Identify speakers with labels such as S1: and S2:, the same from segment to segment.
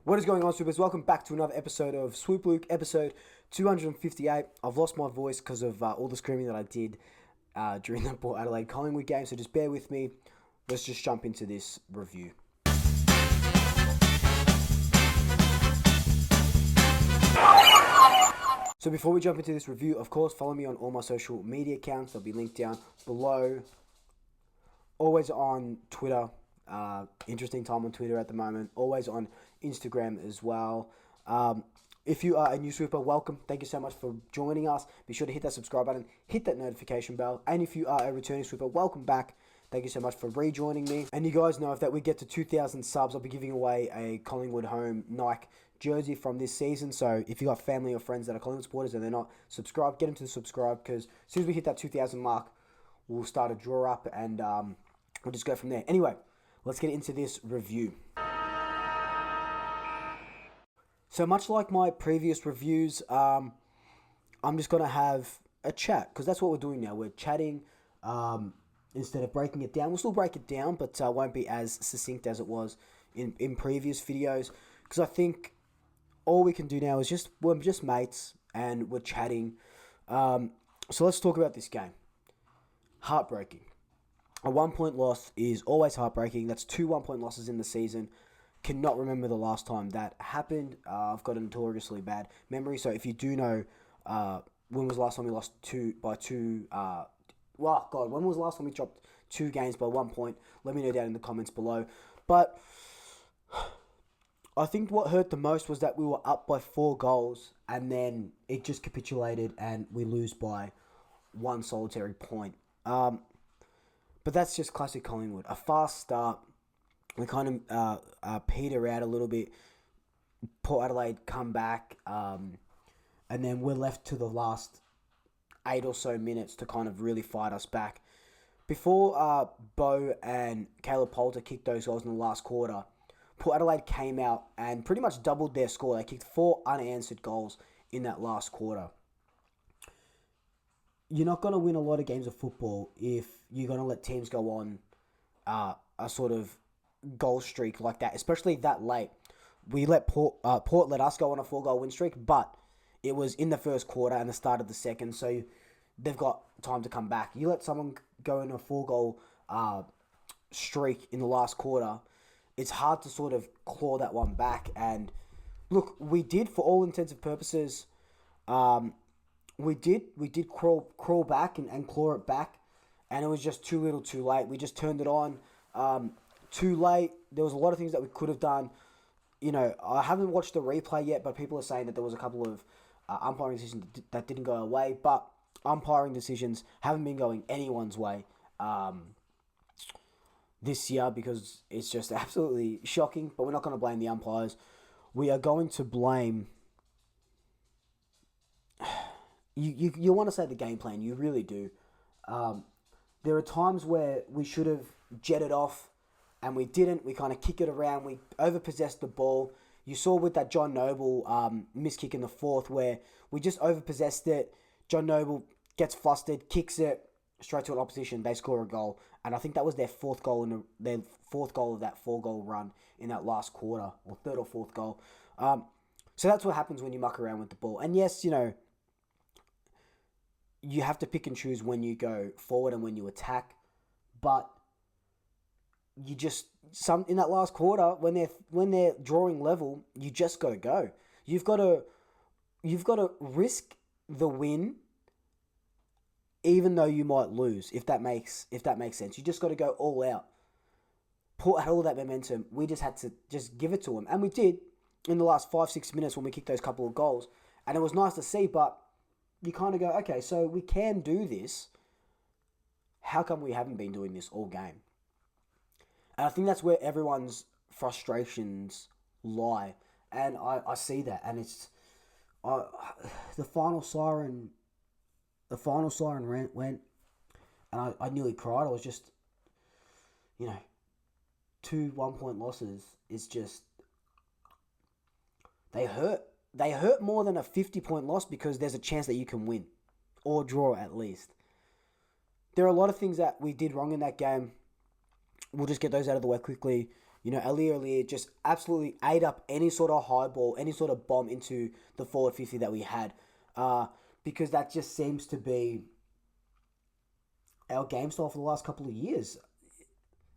S1: What is going on, Swoopers? Welcome back to another episode of Swoop Luke, episode 258. I've lost my voice because of all the screaming that I did during the Port Adelaide Collingwood game, so just bear with me. Let's just jump into this review. So before we jump into this review, of course, follow me on all my social media accounts. They'll be linked down below. Always on Twitter. Interesting time on Twitter at the moment. Always on Instagram as well. If you are a new Swooper, welcome. Thank you so much for joining us. Be sure to hit that subscribe button, hit that notification bell. And if you are a returning Swooper, welcome back. Thank you so much for rejoining me. And you guys know if that we get to 2,000 subs, I'll be giving away a Collingwood home Nike jersey from this season. So if you got family or friends that are Collingwood supporters and they're not subscribed, get them to subscribe, because as soon as we hit that 2,000 mark, we'll start a draw up and we'll just go from there. Anyway, let's get into this review. So much like my previous reviews, I'm just going to have a chat, because that's what we're doing now. We're chatting instead of breaking it down. We'll still break it down, but won't be as succinct as it was in previous videos, because I think all we can do now is we're just mates and we're chatting. So let's talk about this game. Heartbreaking. A 1-point loss is always heartbreaking. That's 2 1-point losses in the season. Cannot remember the last time that happened. I've got a notoriously bad memory. So if you do know, when was the last time we lost when was the last time we dropped 2 games by 1 point? Let me know down in the comments below. But I think what hurt the most was that we were up by 4 goals and then it just capitulated and we lose by 1 solitary point. But that's just classic Collingwood. A fast start. We kind of peter out a little bit. Port Adelaide come back. And then we're left to the last 8 or so minutes to kind of really fight us back. Before Bo and Caleb Poulter kicked those goals in the last quarter, Port Adelaide came out and pretty much doubled their score. They kicked 4 unanswered goals in that last quarter. You're not going to win a lot of games of football if you're going to let teams go on a sort of goal streak like that, especially that late. We let Port let us go on a 4-goal win streak, but it was in the first quarter and the start of the second, so they've got time to come back. You let someone go in a 4-goal streak in the last quarter, it's hard to sort of claw that one back. And look, we did, for all intents and purposes, we did crawl back and claw it back, and it was just too little too late. We just turned it on too late. There was a lot of things that we could have done. You know, I haven't watched the replay yet, but people are saying that there was a couple of umpiring decisions that didn't go away, but umpiring decisions haven't been going anyone's way this year, because it's just absolutely shocking. But we're not going to blame the umpires. We are going to blame... You want to say the game plan. You really do. There are times where we should have jetted off, and we didn't. We kind of kick it around. We overpossessed the ball. You saw with that John Noble miss kick in the 4th, where we just overpossessed it. John Noble gets flustered, kicks it straight to an opposition. They score a goal, and I think that was their 4th goal their 4th goal of that 4-goal run in that last quarter, or 3rd or 4th goal. So that's what happens when you muck around with the ball. And yes, you know, you have to pick and choose when you go forward and when you attack, but you just in that last quarter, when they're drawing level, you just got to go. You've got to risk the win, even though you might lose. If that makes sense, you just got to go all out. Port had all that momentum. We just had to just give it to them, and we did in the last 5-6 minutes when we kicked those couple of goals, and it was nice to see. But you kind of go, okay, so we can do this. How come we haven't been doing this all game? And I think that's where everyone's frustrations lie. And I see that. And it's... the final siren went, and I nearly cried. I was just... You know, 2 1-point losses is just... They hurt. They hurt more than a 50-point loss, because there's a chance that you can win. Or draw, at least. There are a lot of things that we did wrong in that game. We'll just get those out of the way quickly. Earlier just absolutely ate up any sort of high ball, any sort of bomb into the forward 50 that we had. Because that just seems to be our game style for the last couple of years.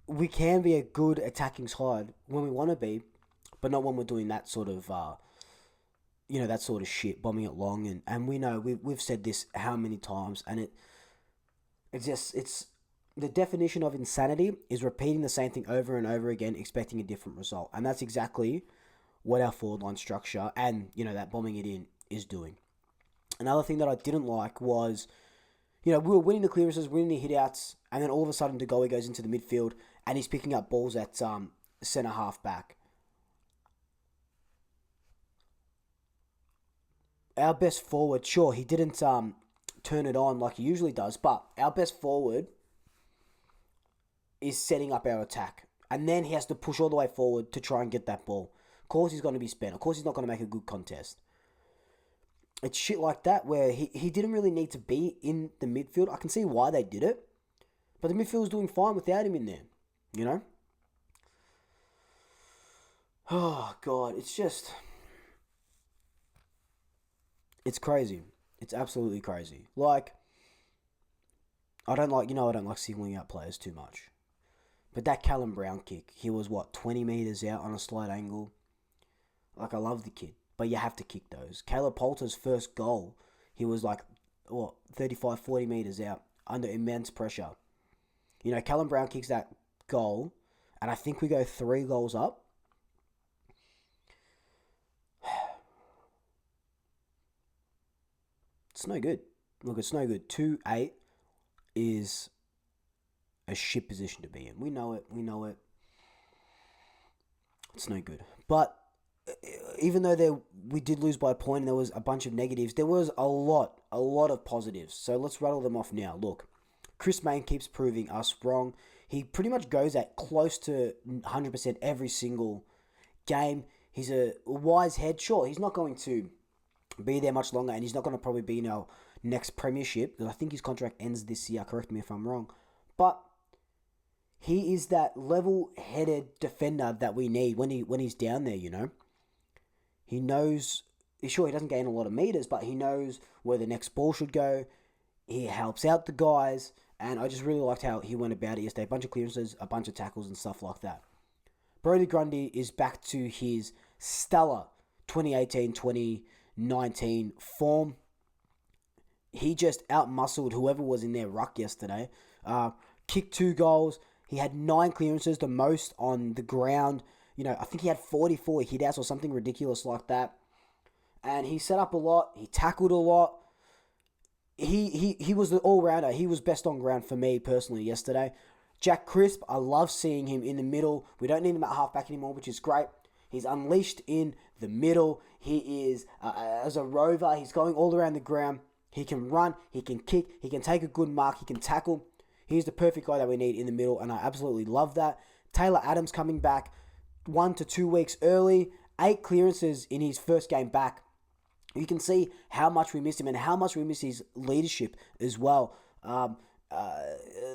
S1: We can be a good attacking side when we want to be, but not when we're doing that sort of, that sort of shit, bombing it long. And we know, we've said this how many times, and it's the definition of insanity is repeating the same thing over and over again, expecting a different result. And that's exactly what our forward line structure and, that bombing it in is doing. Another thing that I didn't like was, we were winning the clearances, winning the hitouts, and then all of a sudden De Goey goes into the midfield and he's picking up balls at centre half back. Our best forward, sure, he didn't turn it on like he usually does, but our best forward is setting up our attack. And then he has to push all the way forward to try and get that ball. Of course he's going to be spent. Of course he's not going to make a good contest. It's shit like that where he didn't really need to be in the midfield. I can see why they did it. But the midfield was doing fine without him in there. Oh, God. It's just... It's crazy. It's absolutely crazy. Like, I don't like singling out players too much. But that Callum Brown kick, he was, 20 metres out on a slight angle. Like, I love the kid. But you have to kick those. Caleb Poulter's first goal, he was 35, 40 metres out under immense pressure. Callum Brown kicks that goal, and I think we go 3 goals up. It's no good. Look, it's no good. 2-8 is a shit position to be in. We know it. It's no good. But even though we did lose by a point and there was a bunch of negatives, there was a lot of positives. So let's rattle them off now. Look, Chris Mayne keeps proving us wrong. He pretty much goes at close to 100% every single game. He's a wise head. Sure, he's not going to be there much longer, and he's not going to probably be in our next premiership, because I think his contract ends this year. Correct me if I'm wrong. But he is that level-headed defender that we need when he's down there, He knows, sure, he doesn't gain a lot of meters, but he knows where the next ball should go. He helps out the guys, and I just really liked how he went about it yesterday. A bunch of clearances, a bunch of tackles, and stuff like that. Brodie Grundy is back to his stellar 2018-2019 form. He just out-muscled whoever was in their ruck yesterday. Kicked 2 goals. He had 9 clearances, the most on the ground. I think he had 44 hit-outs or something ridiculous like that. And he set up a lot. He tackled a lot. He was the all-rounder. He was best on ground for me personally yesterday. Jack Crisp, I love seeing him in the middle. We don't need him at halfback anymore, which is great. He's unleashed in the middle. He is, as a rover, he's going all around the ground. He can run, he can kick, he can take a good mark, he can tackle. He's the perfect guy that we need in the middle, and I absolutely love that. Taylor Adams coming back 1 to 2 weeks early. 8 clearances in his first game back. You can see how much we missed him and how much we miss his leadership as well.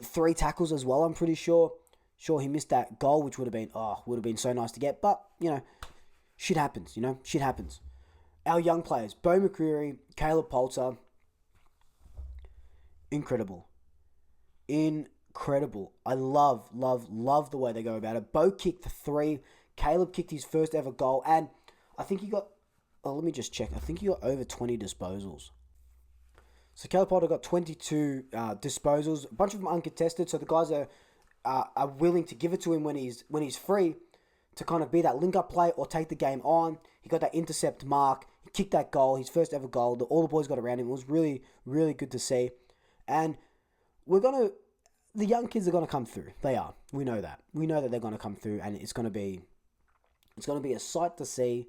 S1: 3 tackles as well, I'm pretty sure. Sure, he missed that goal, which would have been so nice to get. But, shit happens, shit happens. Our young players, Bo McCreary, Caleb Poulter, incredible. I love the way they go about it. Bo kicked 3. Caleb kicked his first ever goal. And I think he got, let me just check. I think he got over 20 disposals. So Caleb Poulter got 22 disposals. A bunch of them uncontested. So the guys are willing to give it to him when he's free to kind of be that link-up play or take the game on. He got that intercept mark. He kicked that goal, his first ever goal. All the boys got around him. It was really, really good to see. And the young kids are going to come through. They are. We know that. We know that they're going to come through, and it's going to be a sight to see.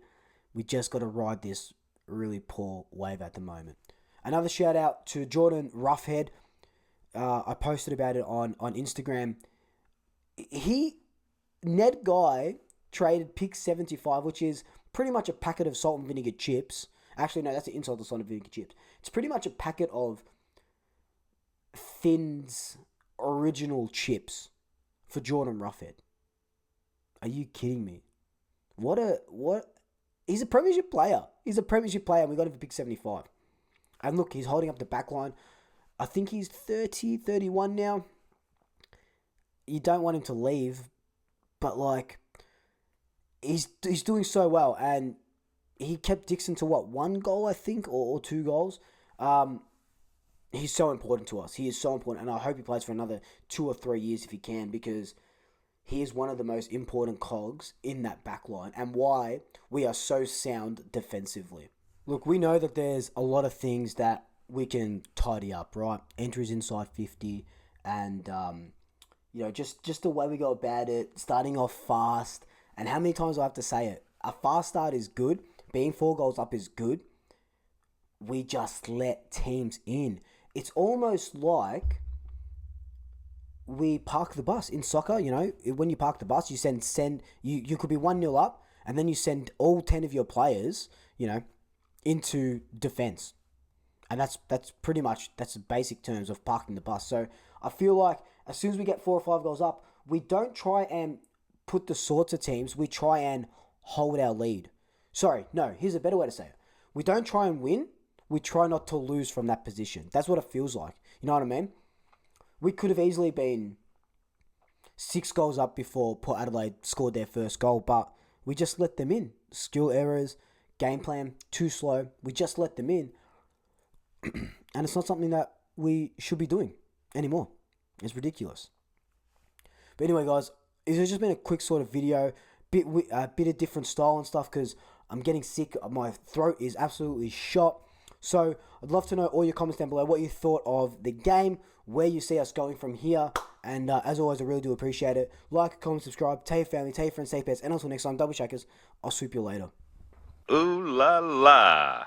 S1: We just got to ride this really poor wave at the moment. Another shout out to Jordan Roughhead. I posted about it on Instagram. Ned Guy traded Pick 75, which is pretty much a packet of salt and vinegar chips. Actually, no, that's the insult of salt and vinegar chips. It's pretty much a packet of Thin's original chips for Jordan Roughhead. Are you kidding me? What? He's a premiership player. He's a premiership player, and we got him for pick 75. And look, he's holding up the back line. I think he's 30, 31 now. You don't want him to leave, but like, he's doing so well, and he kept Dixon to what, 1 goal, I think, or 2 goals. He's so important to us. He is so important, and I hope he plays for another 2 or 3 years if he can, because he is one of the most important cogs in that back line, and why we are so sound defensively. Look, we know that there's a lot of things that we can tidy up, right? Entries inside 50, and just the way we go about it, starting off fast. And how many times do I have to say it? A fast start is good. Being 4 goals up is good. We just let teams in. It's almost like we park the bus in soccer. When you park the bus, you send you could be 1-0 up, and then you send all 10 of your players, into defense. And that's pretty much, that's the basic terms of parking the bus. So I feel like as soon as we get 4 or 5 goals up, we don't try and put the sorts of teams, we try and hold our lead. Sorry, no, here's a better way to say it. We don't try and win, we try not to lose from that position. That's what it feels like. You know what I mean? We could have easily been 6 goals up before Port Adelaide scored their first goal, but we just let them in. Skill errors, game plan, too slow. We just let them in. And it's not something that we should be doing anymore. It's ridiculous. But anyway, guys, this has just been a quick sort of video, bit of different style and stuff, because I'm getting sick. My throat is absolutely shot. So I'd love to know all your comments down below, what you thought of the game, where you see us going from here. And as always, I really do appreciate it. Like, comment, subscribe, tell your family, tell your friends, tell your pets. And until next time, double checkers, I'll swoop you later.
S2: Ooh la la.